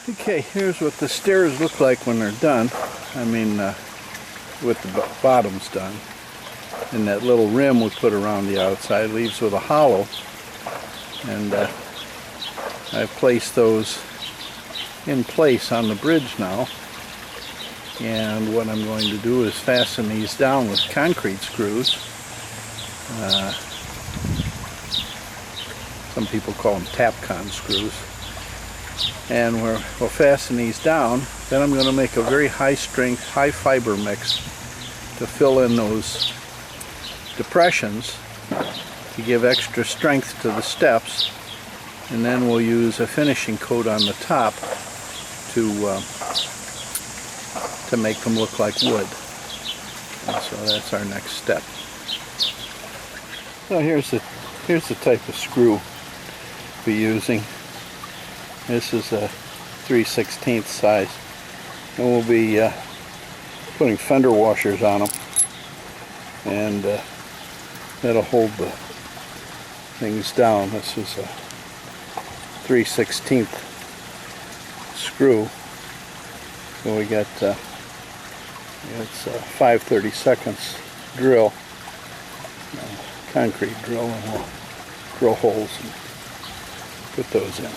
Okay, here's what the stairs look like when they're done. I mean, with the bottoms done. And that little rim we put around the outside leaves with a hollow. And I've placed those in place on the bridge now. And what I'm going to do is fasten these down with concrete screws. Some people call them Tapcon screws. And we'll fasten these down. Then I'm going to make a very high strength, high fiber mix to fill in those depressions to give extra strength to the steps. And then we'll use a finishing coat on the top to make them look like wood. And so that's our next step. So here's the type of screw we'll be using. This is a 3/16 size, and we'll be putting fender washers on them, and that'll hold the things down. This is a 3/16 screw, so we got it's a 5/32 drill, concrete drill, and we'll drill holes and put those in.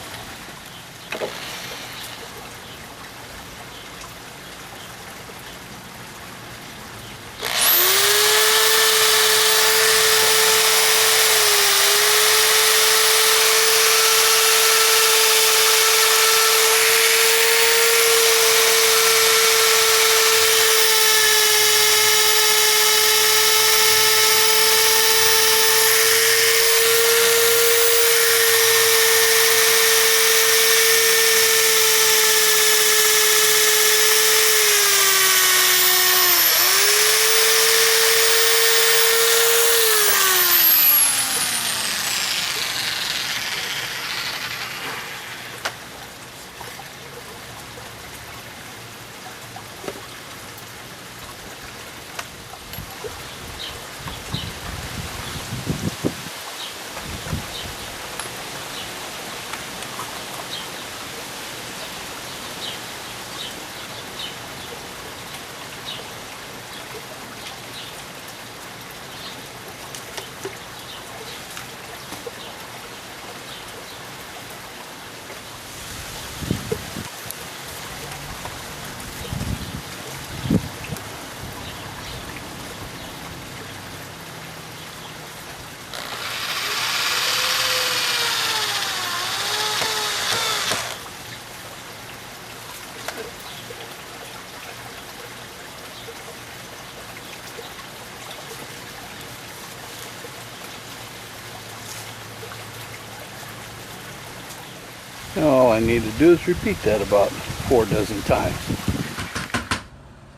All I need to do is repeat that about 4 dozen times.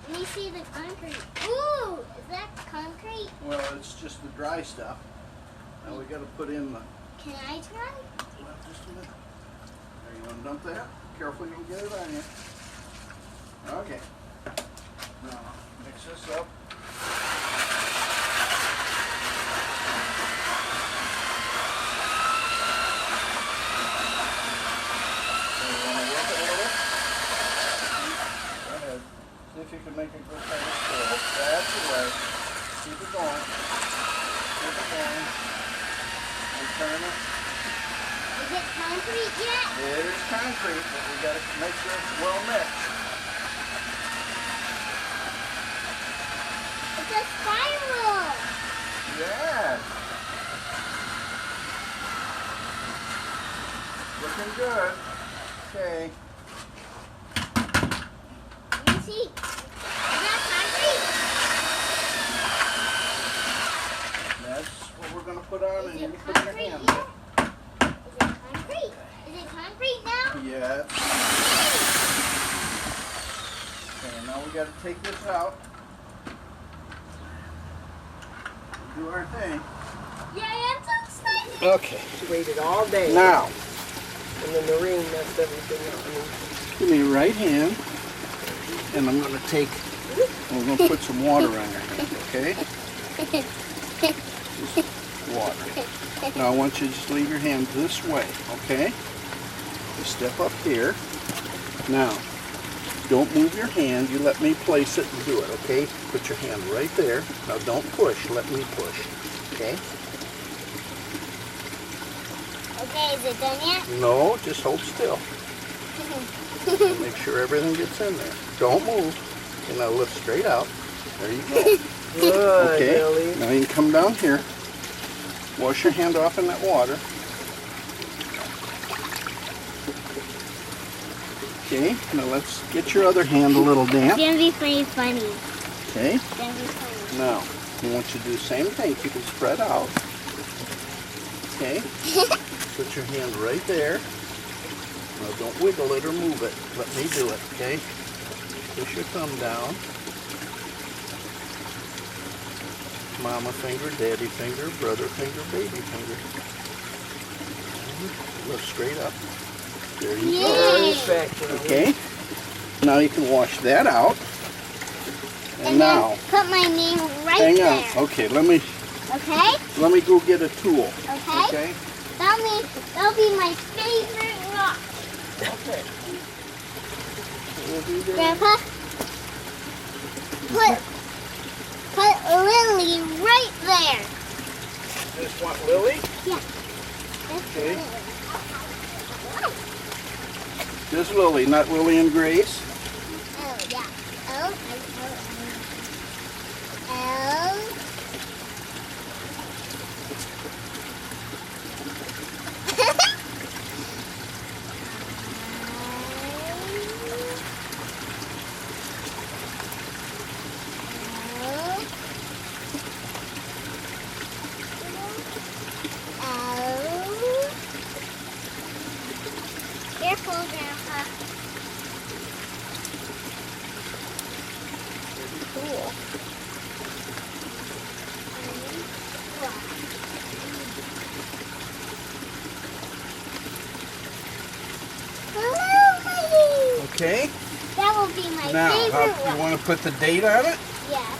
Let me see the concrete. Ooh, is that concrete? Well, it's just the dry stuff. Now we got to put in the... Can I try? Well, just a minute. There, you want to dump that? Careful, you don't get it on you. Okay. Now, mix this up. If you can make a good kind of swirl. That's the way. Keep it going. Keep it going. And turn it. Is it concrete yet? It is concrete, but we got to make sure it's well mixed. It's a spiral. Yeah. Looking good. Okay. Let me see. Is that concrete? That's what we're going to put on, and you can put your Concrete hand. yet? Is it concrete? Is it concrete now? Yeah. Okay, now we got to take this out. Do our thing. Yeah, I'm so excited. Okay. She waited all day. Now, And then the rain messed everything up. give me your right hand, and I'm going to take, we're going to put some water on your hand, okay? Just water. Now I want you to just leave your hand this way, okay? Just step up here, Now, don't move your hand. You let me place it and do it, okay? Put your hand right there. Now don't push. Let me push, okay? Okay, is it done yet? No, just hold still. Make sure everything gets in there. Don't move. Okay, now lift straight out. There you go. Good, Okay, Billy. now you can come down here. Wash your hand off in that water. Okay, now let's get your other hand a little It's damp. gonna be pretty funny. Okay, It's gonna be funny. now I want you to do the same thing. Keep it spread out. Okay, put your hand right there. Now don't wiggle it or move it. Let me do it, okay? Push your thumb down. Mama finger, daddy finger, brother finger, baby finger. Lift straight up. There you Yay! Perfect. go. Okay. Now you can wash that out. And And now, then put my name right hang there. on. Okay, let me Okay? go get a tool. Okay? Okay. That'll be my favorite rock. Okay. We'll do that. Grandpa, put Lily right there. Just want Lily? Yeah. Okay. Just Lily, not Lily and Grace. Oh, yeah. Oh. Oh. Careful, Grandpa. Cool. Okay. That will be my Now, favorite you one. want to put the date on it? Yeah.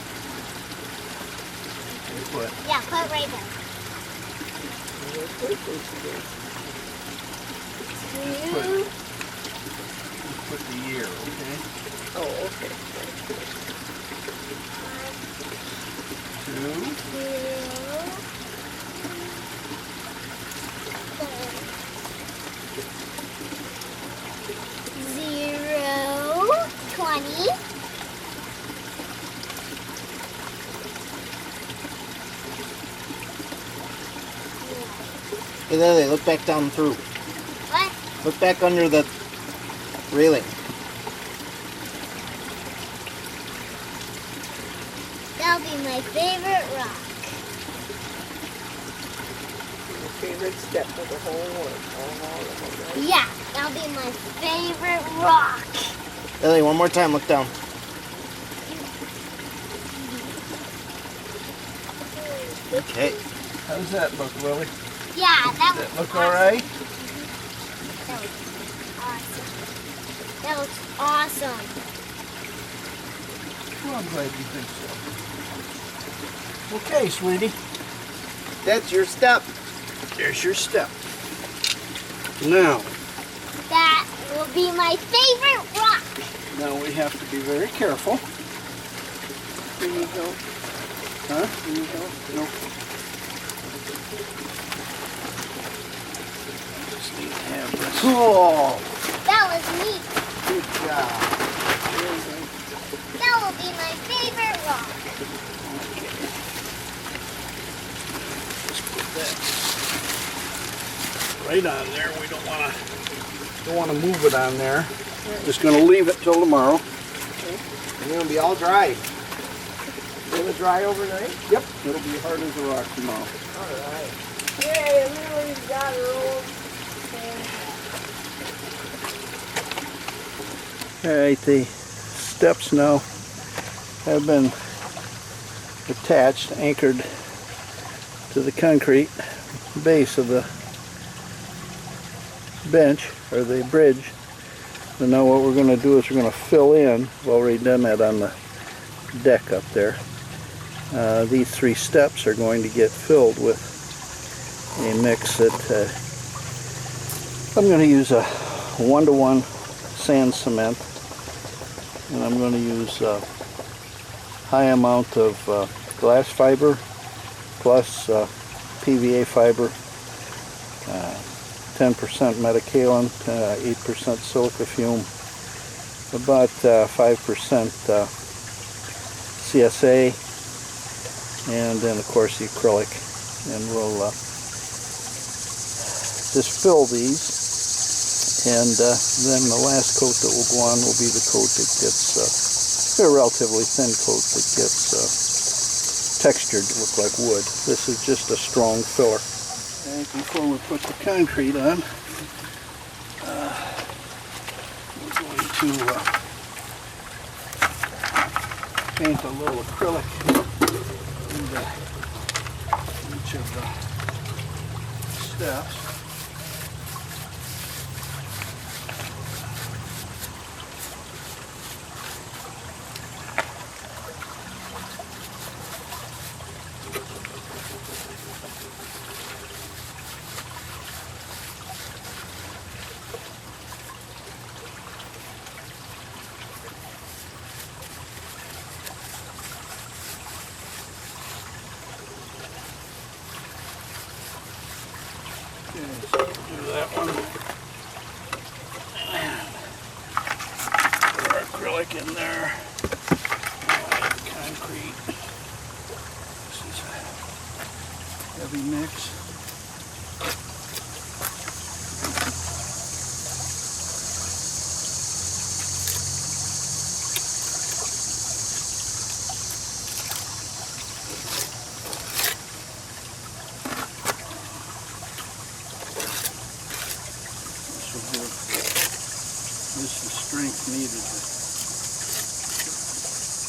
Put. Yeah, put right there. Two. Put the year, okay? Oh, okay. 2. Zero. 20. Hey Lily, look back down through. What? Look back under the railing. That'll be my favorite rock. Your favorite step of the whole one. All of them, right? Yeah, that'll be my favorite rock. Lily, one more time, look down. Okay. How does that look, Lily? Yeah, that Does was that look awesome. all right? That was awesome. That looks awesome. Well, I'm glad you think so. Okay, sweetie. That's your step. There's your step. Now, That will be my favorite rock. now we have to be very careful. Here you go. Huh? Here you go. No. Just need to have this. Cool. That was neat. Good job. That will be my favorite rock. Just put that right on there. We don't want to move it on there. Just going to leave it till tomorrow. It's gonna be all dry. Will it dry overnight? Yep. It'll be hard as a rock tomorrow. All right. Yay, Lily's got her own thing. All right, the steps now have been attached, anchored to the concrete base of the bench or the bridge. And now what we're going to do is we're going to fill in. We've already done that on the deck up there. These 3 steps are going to get filled with a mix that I'm going to use a 1-to-1 sand cement, and I'm going to use a high amount of glass fiber plus PVA fiber, 10% metakaolin, 8% silica fume, about 5% CSA, and then of course the acrylic. And we'll just fill these, and then the last coat that will go on will be the coat that gets a relatively thin coat that gets textured to look like wood. This is just a strong filler. And before we put the concrete on, we're going to paint a little acrylic into each of the steps. Okay, so we'll do that one. And put our acrylic in there. Add concrete. This is a heavy mix. This is strength needed to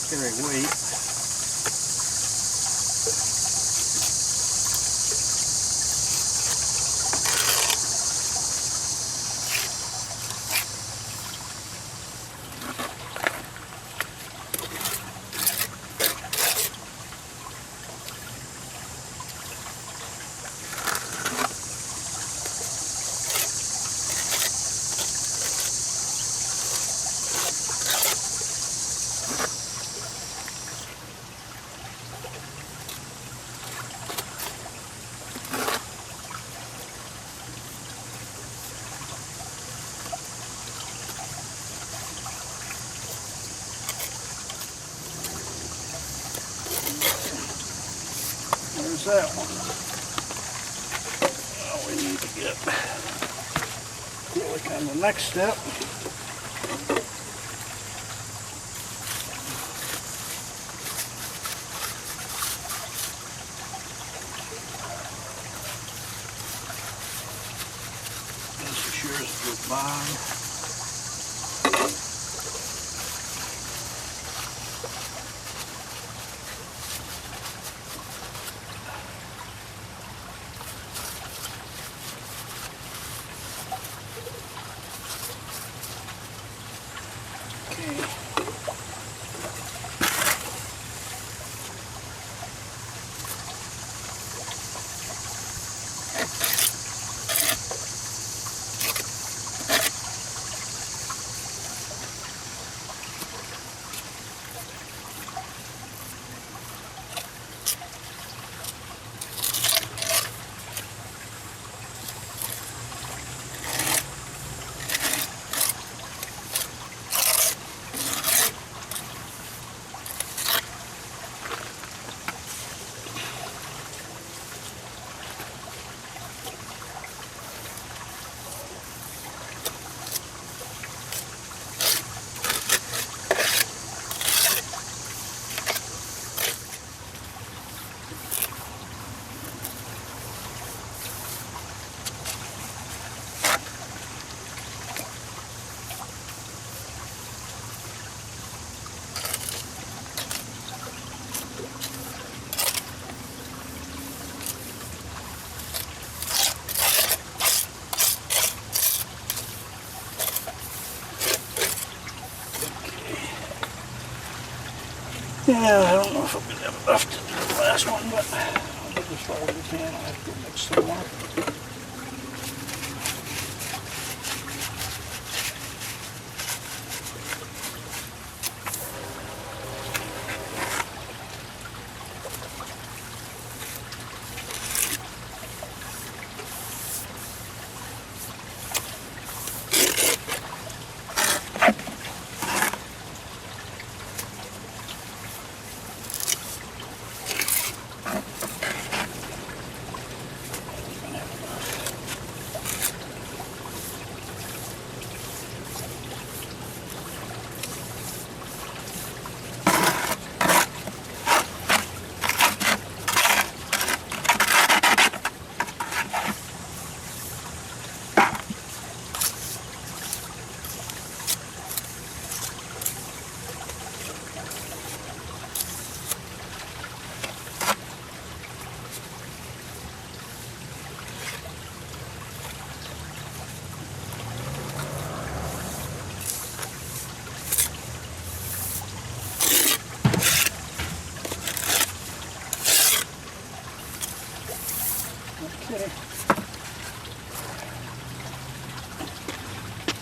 carry weight. There's that one. Now we need to get acrylic on the next step. This is yours to the bottom. Yeah, I don't know if I'm going to have enough to do the last one, but I'll do this all we can. I'll have to go mix some more.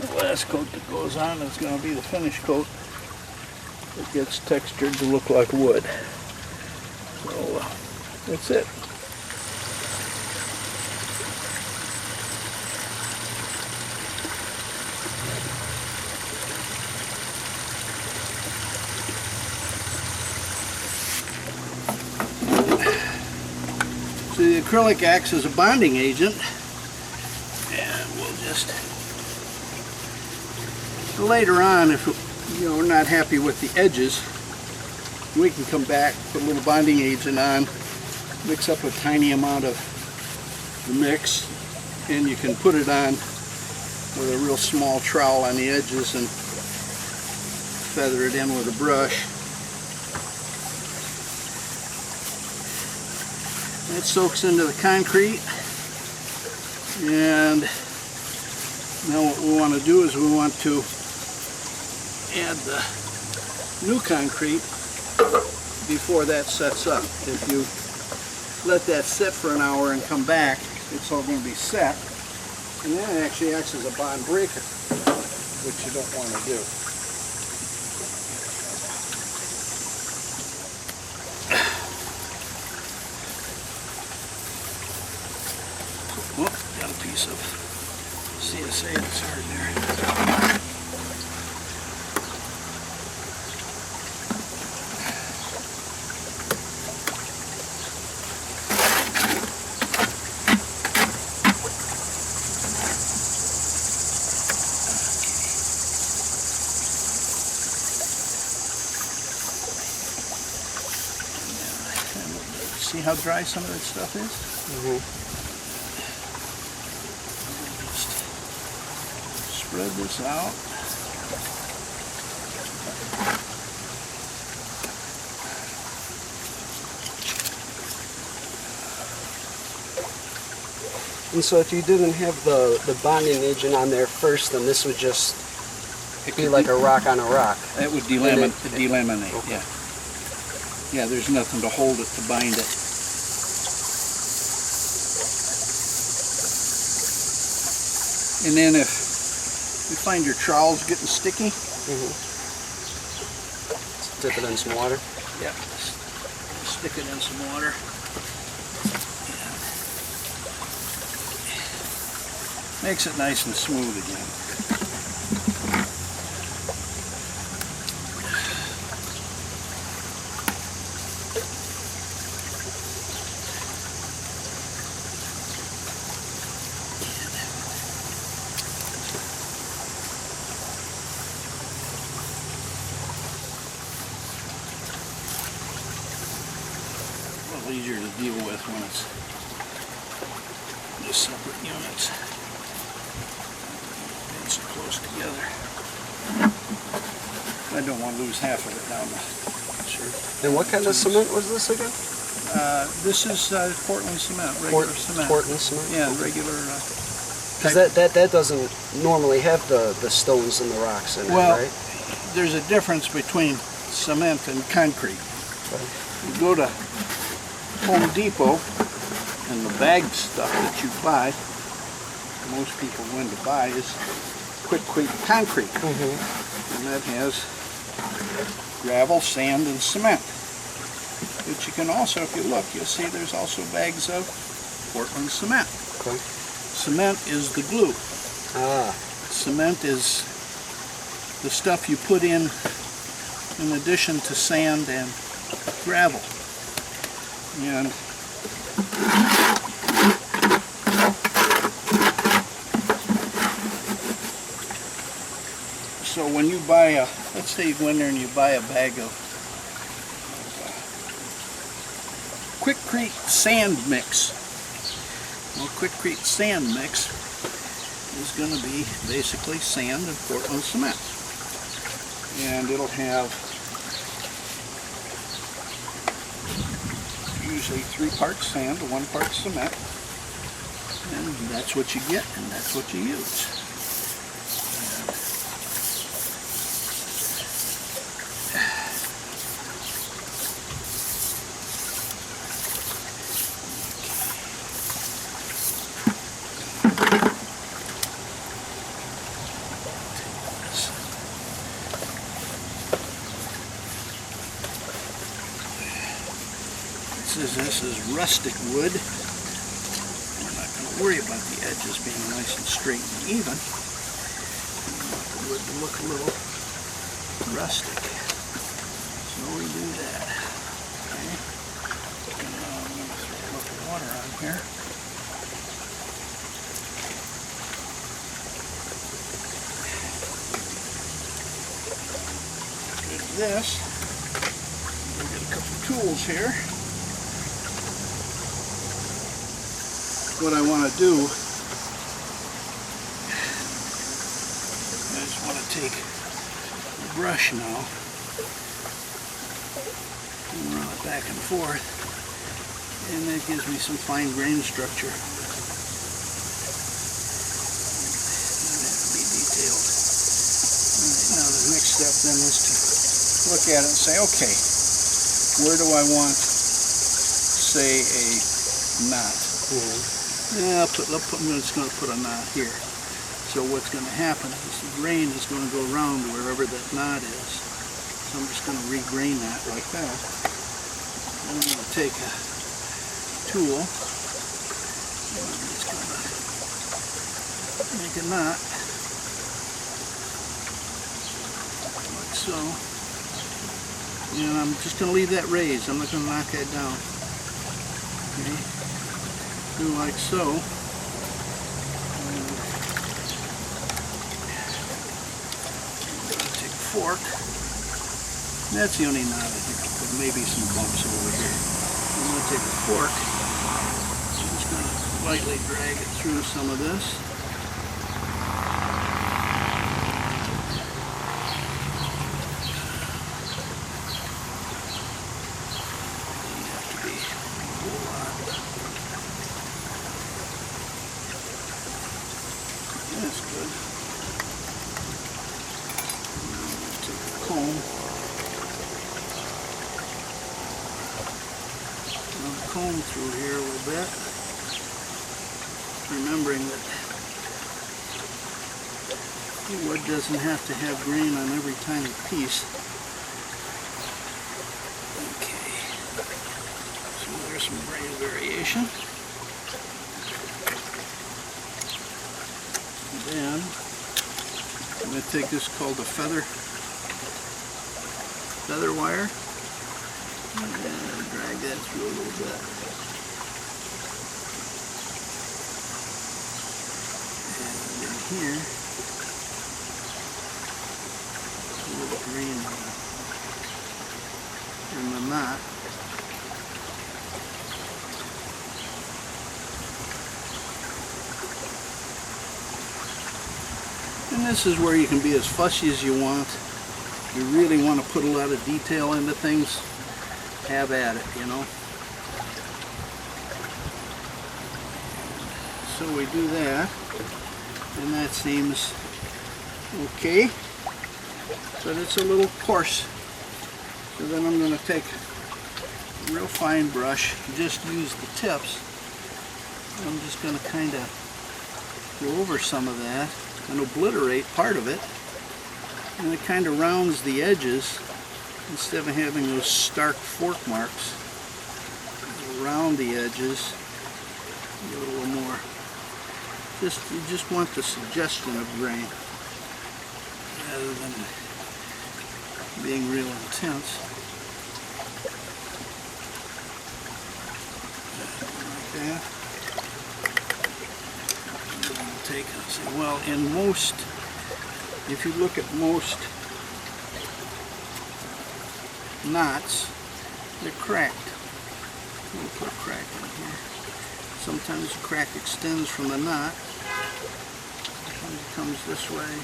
The last coat that goes on is going to be the finish coat. It gets textured to look like wood. So that's it. So the acrylic acts as a bonding agent, and we'll just later on, if we're not happy with the edges, we can come back, put a little bonding agent on, mix up a tiny amount of the mix, and you can put it on with a real small trowel on the edges and feather it in with a brush. It soaks into the concrete, and now what we want to do is we want to add the new concrete before that sets up. If you let that sit for an hour and come back, it's all going to be set, and then it actually acts as a bond breaker, which you don't want to do. Oh, got a piece of CSA that's hard there. See how dry some of that stuff is? Mm-hmm. Spread this out. And so if you didn't have the bonding agent on there first, then this would just be like a rock on a rock. It would delaminate, okay. Yeah. Yeah, there's nothing to hold it, to bind it. And then if you find your trowel's getting sticky, Dip it in some water. yeah, stick it in some water. Makes it nice and smooth again. A little easier to deal with when it's just separate units. Being so close together. I don't want to lose half of it down the shirt. And what kind of cement was this again? This is Portland cement, regular cement. Portland cement? Yeah, regular. Because that doesn't normally have the stones and the rocks in it, Well, right? there's a difference between cement and concrete. You go to Home Depot, and the bagged stuff that you buy, most people go in to buy, is quick concrete. And that has gravel, sand, and cement. But you can also, if you look, you'll see there's also bags of Portland cement. Okay. Cement is the glue. Ah, Cement is the stuff you put in addition to sand and gravel. And so when you buy let's say you go in there and you buy a bag of Quickcrete sand mix. Well, Quickcrete sand mix is going to be basically sand and Portland cement. And it'll have usually 3 parts sand to 1 part cement. And that's what you get, and that's what you use. says this is rustic wood. We're not going to worry about the edges being nice and straight and even. We want the wood to look a little rustic. So we do that. Okay. Now I'm going to throw a little water on here. This, we'll get a couple tools here. What I want to do, I just want to take the brush now and run it back and forth, and that gives me some fine grain structure. Doesn't have to be detailed. All right, now the next step then is to look at it and say, okay, where do I want, say, a knot? Yeah, I'm just going to put a knot here. So what's going to happen is the grain is going to go around wherever that knot is. So I'm just going to regrain that like that. And I'm going to take a tool, and I'm just going to make a knot, like so. And I'm just going to leave that raised. I'm not going to knock that down. Okay. Do like so. And I'm going to take a fork. And that's the only knot I think I'll put. Maybe some bumps over here. I'm going to take a fork. I'm just going to lightly drag it through some of this. That's good. Take a comb. I'll comb through here a little bit. Remembering that wood doesn't have to have grain on every tiny piece. Okay. So there's some grain variation. Then I'm going to take this called a feather wire and drag that through a little bit. And in here, a little green in the knot. And this is where you can be as fussy as you want. If you really want to put a lot of detail into things, have at it, you know. So we do that, and that seems okay, but it's a little coarse. So then I'm going to take a real fine brush, just use the tips. I'm just going to kind of go over some of that and obliterate part of it, and it kind of rounds the edges instead of having those stark fork marks. Around the edges a little more. You just want the suggestion of grain rather than being real intense. Like that. Take and say, well, in most, if you look at most knots, they're cracked. We'll put a crack in here. Sometimes the crack extends from the knot. Sometimes it comes this way.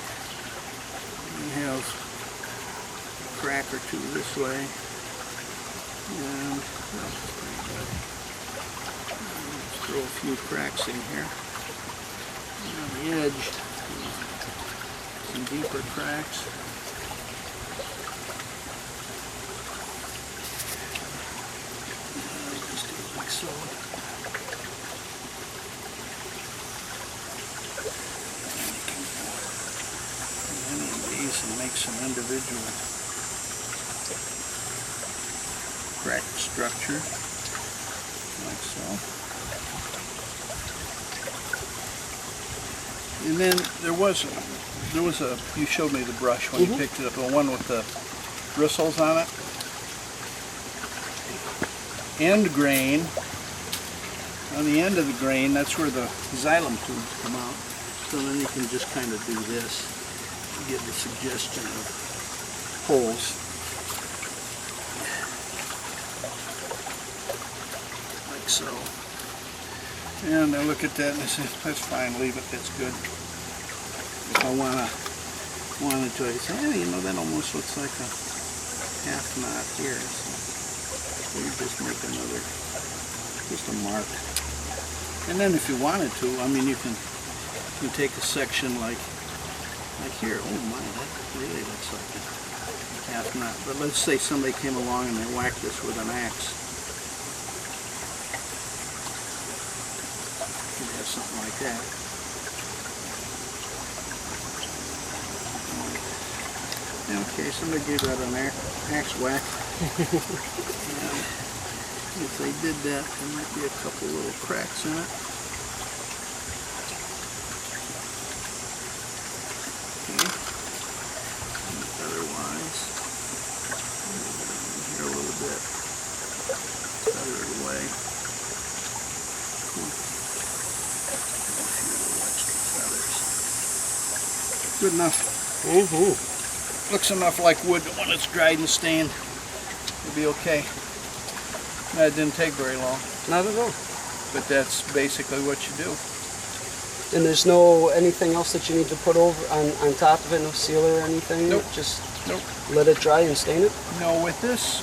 You have a crack or two this way. And that's pretty good. Let's throw a few cracks in here. On the edge, some deeper cracks. Just do it like so. And you can go in any of these and make some individual crack structure. so. And then there was a, you showed me the brush when you picked it up, the one with the bristles on it. End grain, on the end of the grain, that's where the xylem tubes come out. So then you can just kind of do this to get the suggestion of holes. Like so. And I look at that and I say, that's fine, leave it, that's good. If I wanted to, I say, hey, you know, that almost looks like a half knot here. So you just make another, just a mark. And then if you wanted to, I mean, you can take a section like here. Oh my, that really looks like a half knot. But let's say somebody came along and they whacked this with an axe. You'd have something like that. Okay, somebody gave that an axe whack. If they did that, there might be a couple little cracks in it. Okay. And otherwise, here a little bit. Feather it away. Cool. A few little extra feathers. Good enough. Looks enough like wood that when it's dried and stained, it'll be okay. That didn't take very long. Not at all. But that's basically what you do. And there's no anything else that you need to put over on top of it, no sealer or anything? Nope. Just Nope. let it dry and stain it? No, with this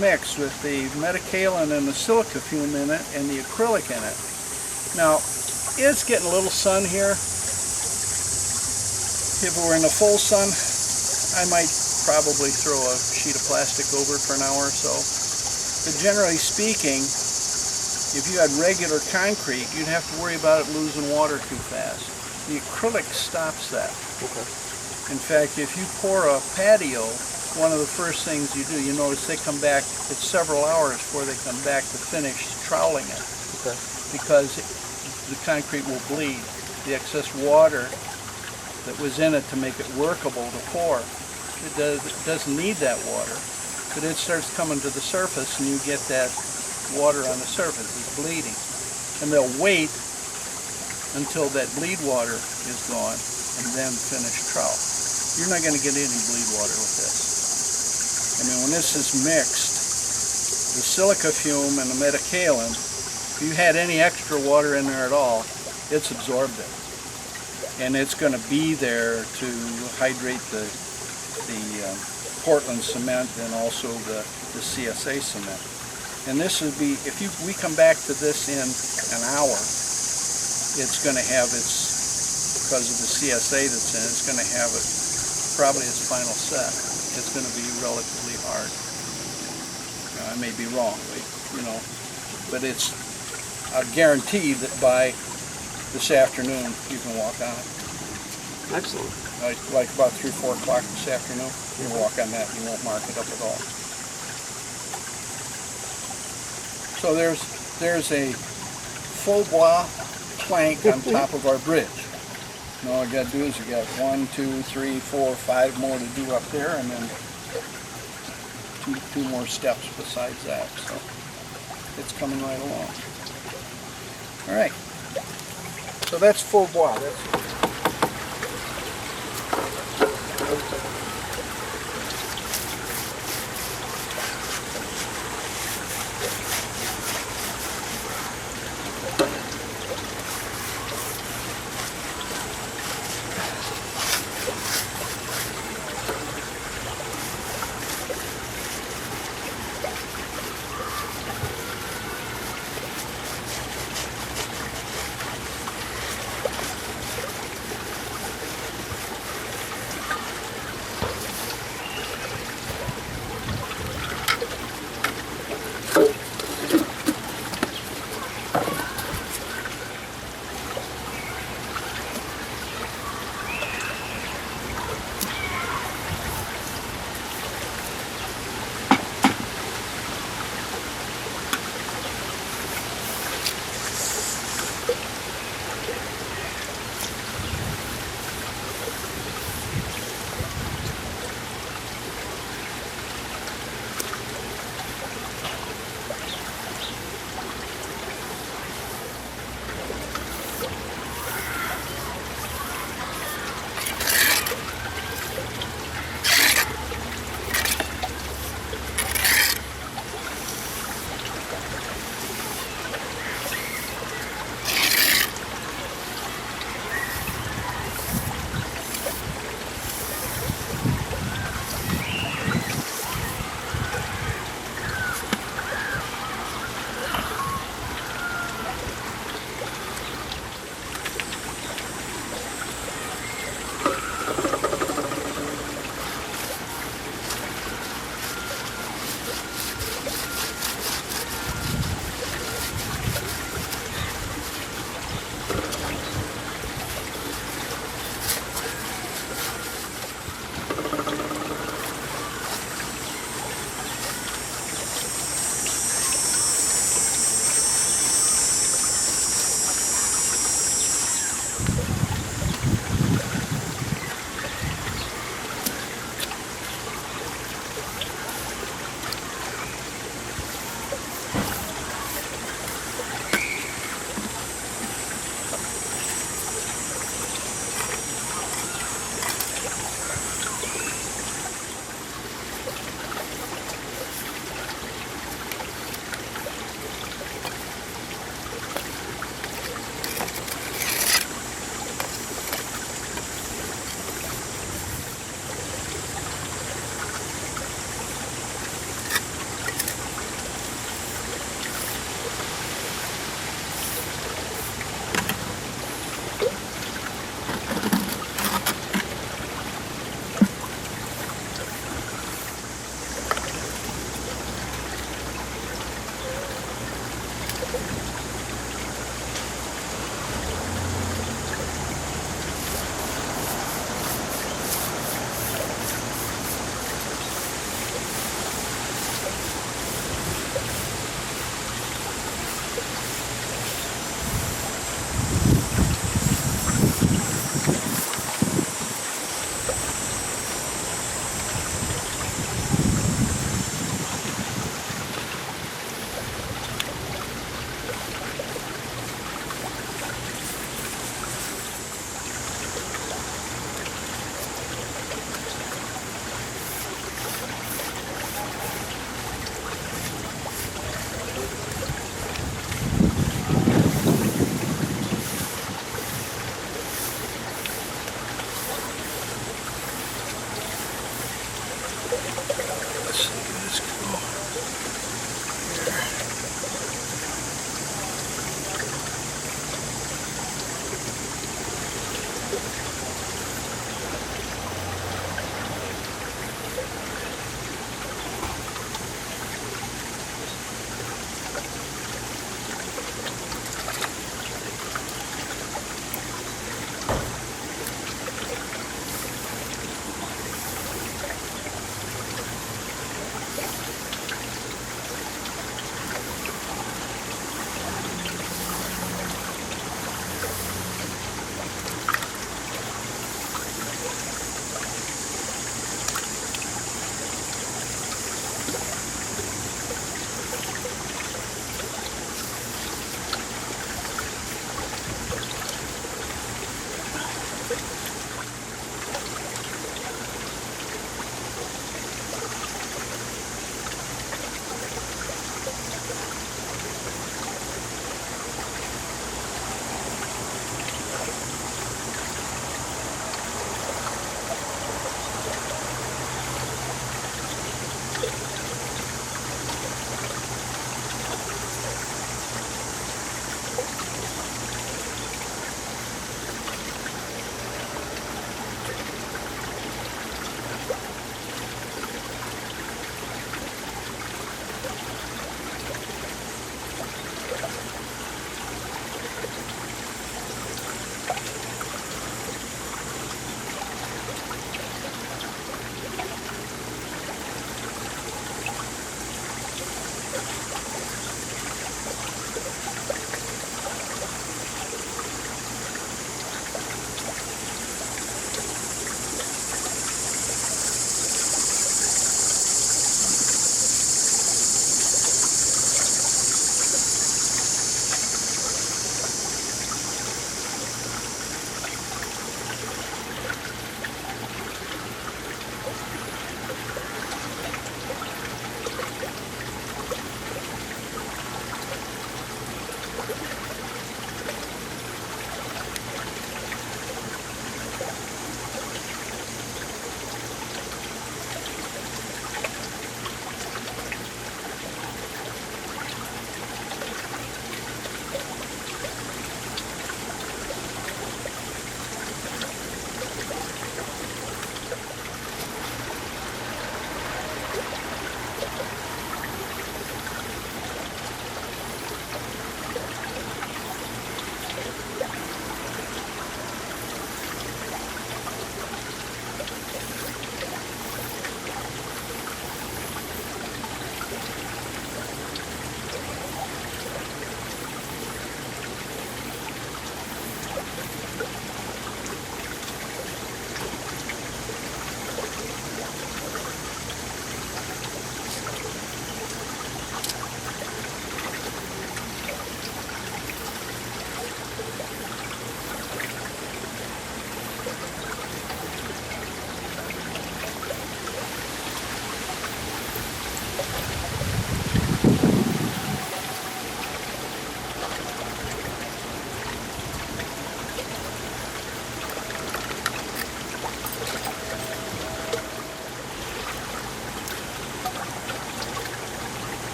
mix, with the metakaolin and the silica fume in it and the acrylic in it. Now, it's getting a little sun here. If it were in the full sun, I might probably throw a sheet of plastic over it for an hour or so. But generally speaking, if you had regular concrete, you'd have to worry about it losing water too fast. The acrylic stops that. Okay. In fact, if you pour a patio, one of the first things you do, you notice they come back, it's several hours before they come back to finish troweling it. Okay. Because the concrete will bleed. The excess water that was in it to make it workable to pour, it doesn't need that water, but it starts coming to the surface and you get that water on the surface. It's bleeding. And they'll wait until that bleed water is gone and then finish trowel. You're not going to get any bleed water with this. I mean, when this is mixed, the silica fume and the metakaolin, if you had any extra water in there at all, it's absorbed it. And it's going to be there to hydrate the Portland cement and also the CSA cement. And this would be, if we come back to this in an hour, it's going to have its, because of the CSA that's in it, it's going to have it probably its final set. It's going to be relatively hard. I may be wrong, but it's a guarantee that by this afternoon you can walk on it. excellent. Like about 3 or 4 o'clock this afternoon, you walk on that, you won't mark it up at all. So there's a Faux Bois plank on top of our bridge. And all I got to do is you got 1, 2, 3, 4, 5 more to do up there, and then two more steps besides that. So it's coming right along. All right. So that's Faux Bois.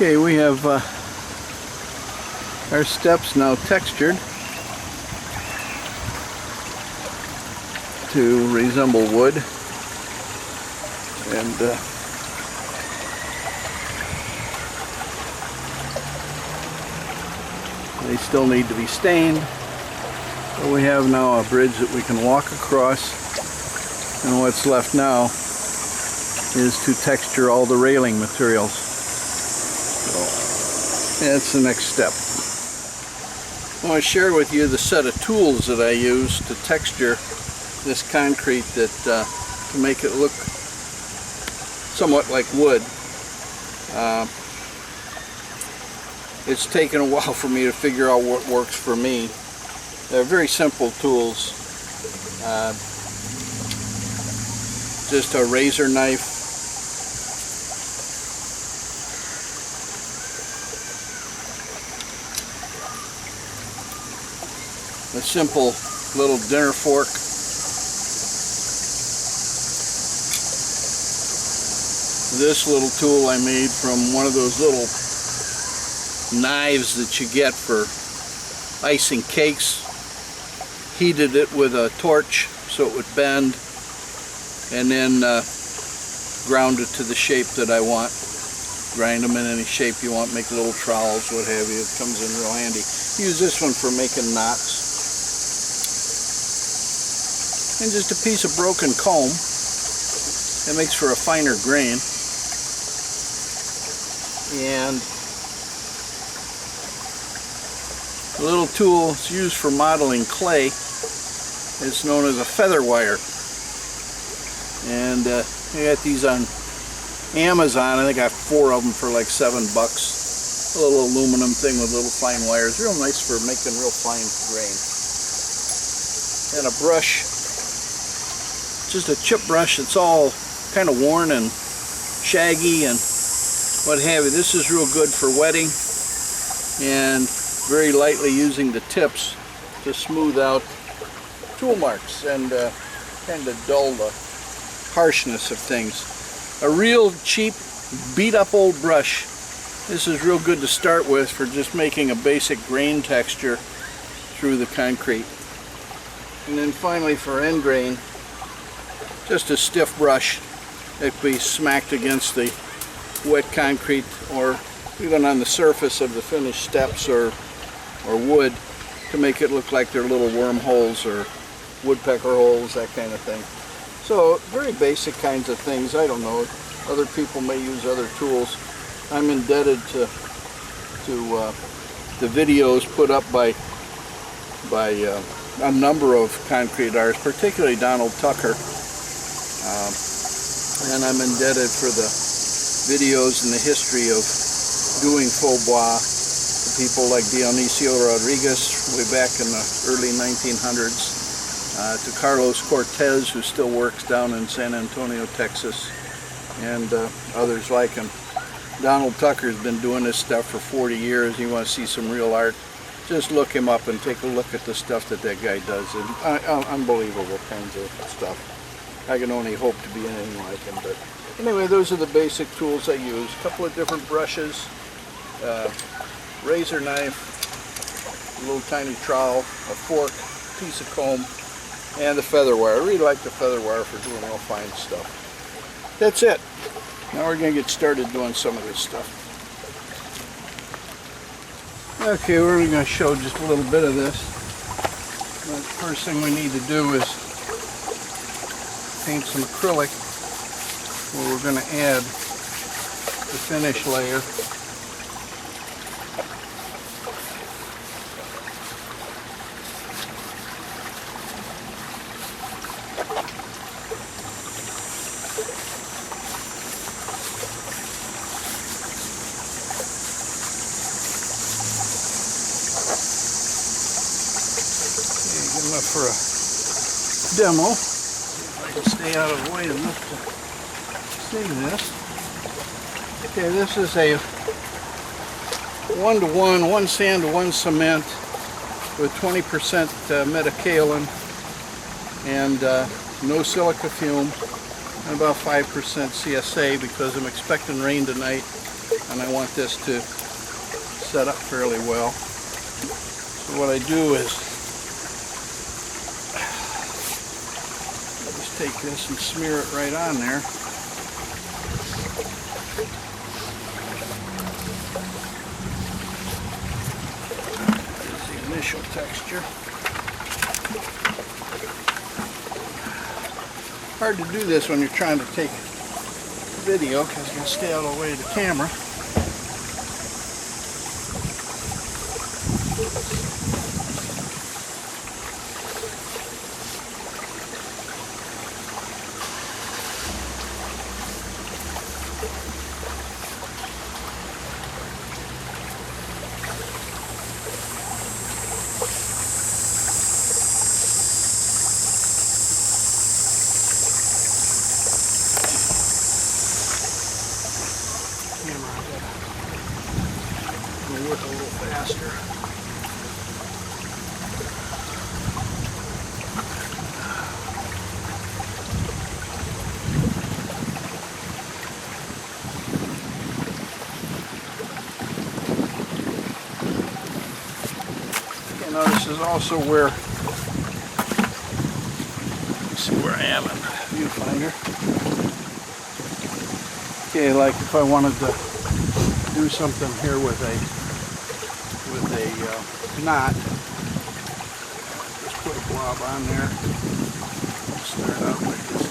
Okay, we have our steps now textured to resemble wood, and they still need to be stained. But we have now a bridge that we can walk across, and what's left now is to texture all the railing materials. So that's the next step. I want to share with you the set of tools that I use to texture this concrete that to make it look somewhat like wood. It's taken a while for me to figure out what works for me. They're very simple tools. Just a razor knife, a simple little dinner fork, this little tool I made from one of those little knives that you get for icing cakes. Heated it with a torch so it would bend, and then ground it to the shape that I want. Grind them in any shape you want, make little trowels, what have you. It comes in real handy. Use this one for making knots. And just a piece of broken comb. It makes for a finer grain. And a little tool is used for modeling clay. It's known as a feather wire. And I got these on Amazon. I think I got 4 of them for like $7. A little aluminum thing with little fine wires. Real nice for making real fine grain. And a brush. Just a chip brush. It's all kind of worn and shaggy and what have you. This is real good for wetting, and very lightly using the tips to smooth out tool marks and kind of dull the harshness of things. A real cheap, beat up old brush. This is real good to start with for just making a basic grain texture through the concrete. And then finally for end grain, just a stiff brush that can be smacked against the wet concrete or even on the surface of the finished steps or wood to make it look like they're little wormholes or woodpecker holes, that kind of thing. So very basic kinds of things. I don't know. Other people may use other tools. I'm indebted to the videos put up by a number of concrete artists, particularly Donald Tucker. And I'm indebted for the videos and the history of doing faux bois to people like Dionisio Rodriguez way back in the early 1900s, to Carlos Cortez, who still works down in San Antonio, Texas, and others like him. Donald Tucker's been doing this stuff for 40 years. You want to see some real art, just look him up and take a look at the stuff that guy does. And, unbelievable kinds of stuff. I can only hope to be anything like him. But anyway, those are the basic tools I use. A couple of different brushes, razor knife, a little tiny trowel, a fork, piece of comb, and the feather wire. I really like the feather wire for doing real fine stuff. That's it. Now we're going to get started doing some of this stuff. Okay, we're going to show just a little bit of this. The first thing we need to do is paint some acrylic, where we're going to add the finish layer. Good enough for a demo. If I can stay out of the way enough to see this. Okay, this is a 1-to-1, 1 sand to 1 cement with 20% metakaolin and no silica fume and about 5% CSA, because I'm expecting rain tonight. and I want this to set up fairly well. So what I do is I just take this and smear it right on there. There's the initial texture. Hard to do this when you're trying to take video because you're going to stay out of the way of the camera. Work a little faster. Okay, now this is also where, let's see where I am in the viewfinder. Okay, like if I wanted to do something here with a knot, just put a blob on there, start out by just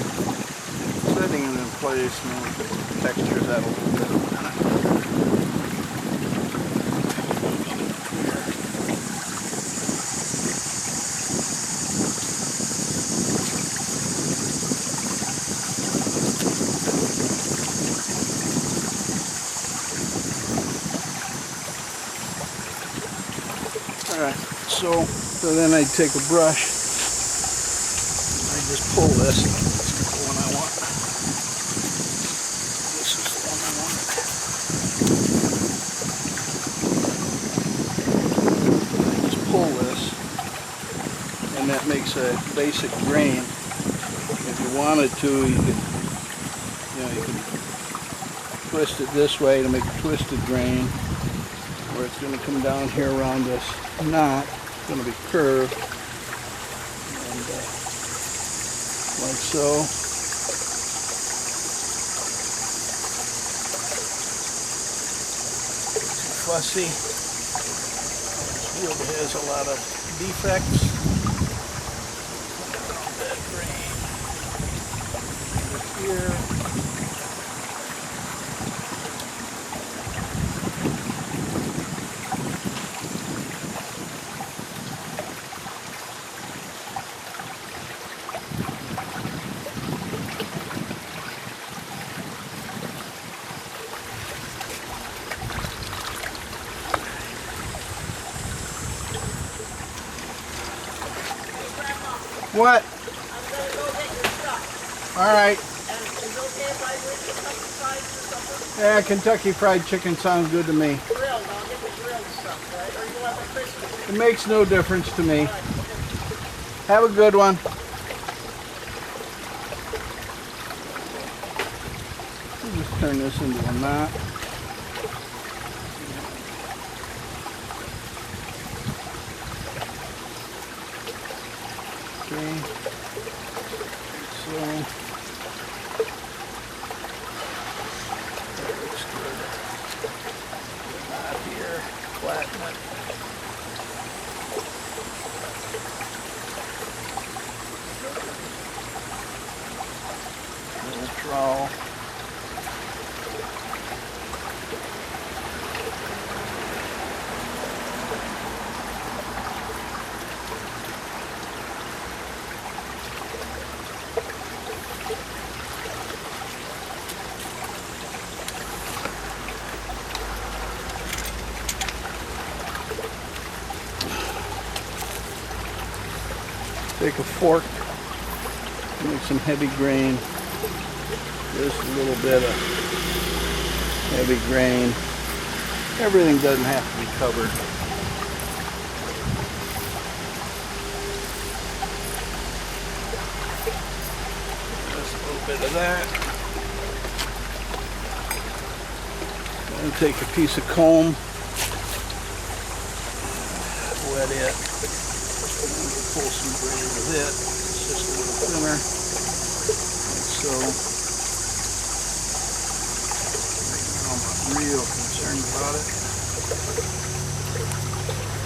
setting it in place, and then we can texture that a little bit in a minute. Alright, so then I take a brush, I just pull this, this is the one I want. This is the one I want. I just pull this, and that makes a basic grain. If you wanted to, you can twist it this way to make a twisted grain, where it's going to come down here around this knot. It's going to be curved, and like so. It's fussy. This wood has a lot of defects. That grain over here. What? I'm gonna go get your stuff. All right. And is it okay if I bring Kentucky Fried or something? Yeah, Kentucky Fried Chicken sounds good to me. Grilled, I'll get the grilled stuff, right? Or you want the crispy? It makes no difference to me. Have a good one. Just turn this into a knot. Okay. So that looks good. Knot here. Flatten it. Little trowel. Take a fork, make some heavy grain, just a little bit of heavy grain. Everything doesn't have to be covered. Just a little bit of that. And take a piece of comb, wet it, and pull some grain with it. It's just a little thinner, like so. I'm not real concerned about it.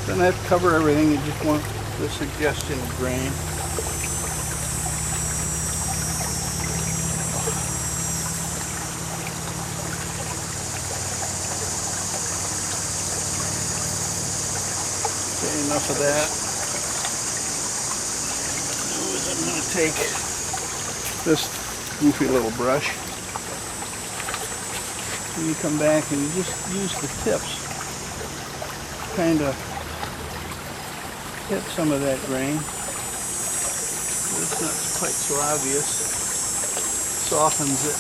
Then I have to cover everything. You just want the suggestion of grain. Enough of that. I'm going to take this goofy little brush, and you come back and you just use the tips, kind of hit some of that grain. It's not quite so obvious. Softens it.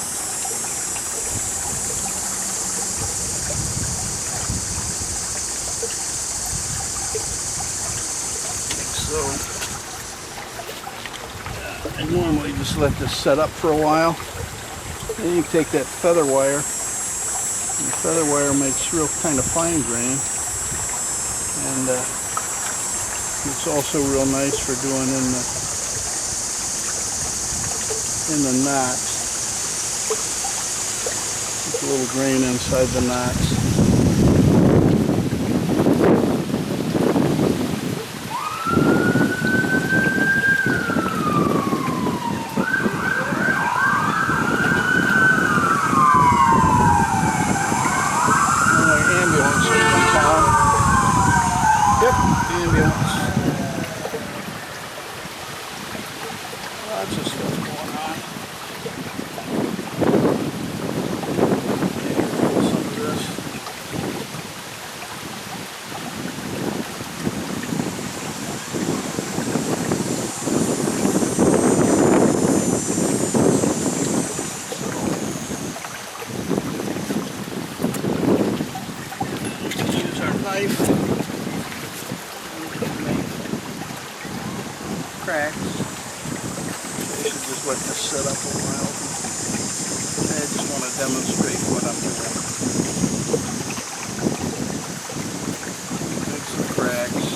So I normally just let this set up for a while. Then you take that feather wire. And the feather wire makes real kind of fine grain, and it's also real nice for doing in the knots. Put a little grain inside the knots. Lots of stuff going on. Pull some of this. Use our knife and make cracks. Just let this set up a while. I just want to demonstrate what I'm doing. Make some cracks.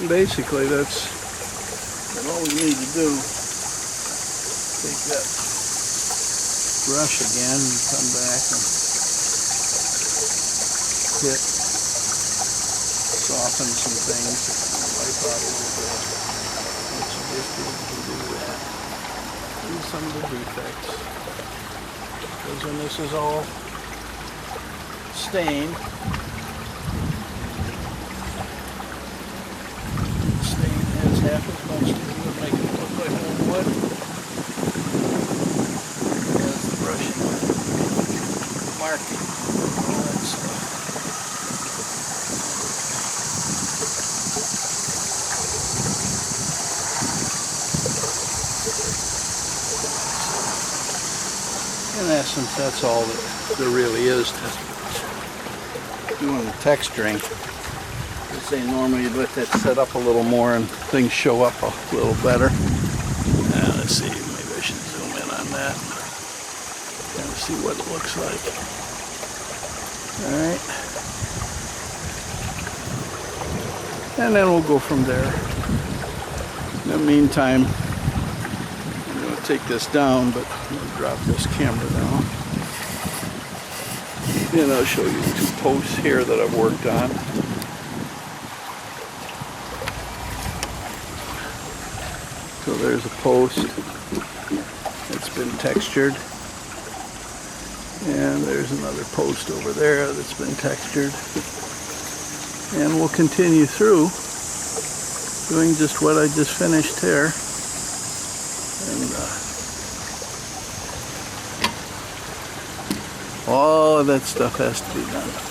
Basically, that's all we need to do. Take that brush again and come back and hit, soften some things, wipe out a little bit. Once you get through, you can do that. Do some of the defects. Because when this is all stained, half as much to do to make it look like old wood as the brushing, marking, all that stuff. In essence, that's all that there really is to doing the texturing. Say normally you'd let that set up a little more and things show up a little better. Let's see, maybe I should zoom in on that. Kind of see what it looks like. Alright. And then we'll go from there. In the meantime, I'm going to take this down, but I'm going to drop this camera down. And I'll show you the two posts here that I've worked on. So there's a post that's been textured, and there's another post over there that's been textured, and we'll continue through doing just what I just finished here. And All of that stuff has to be done.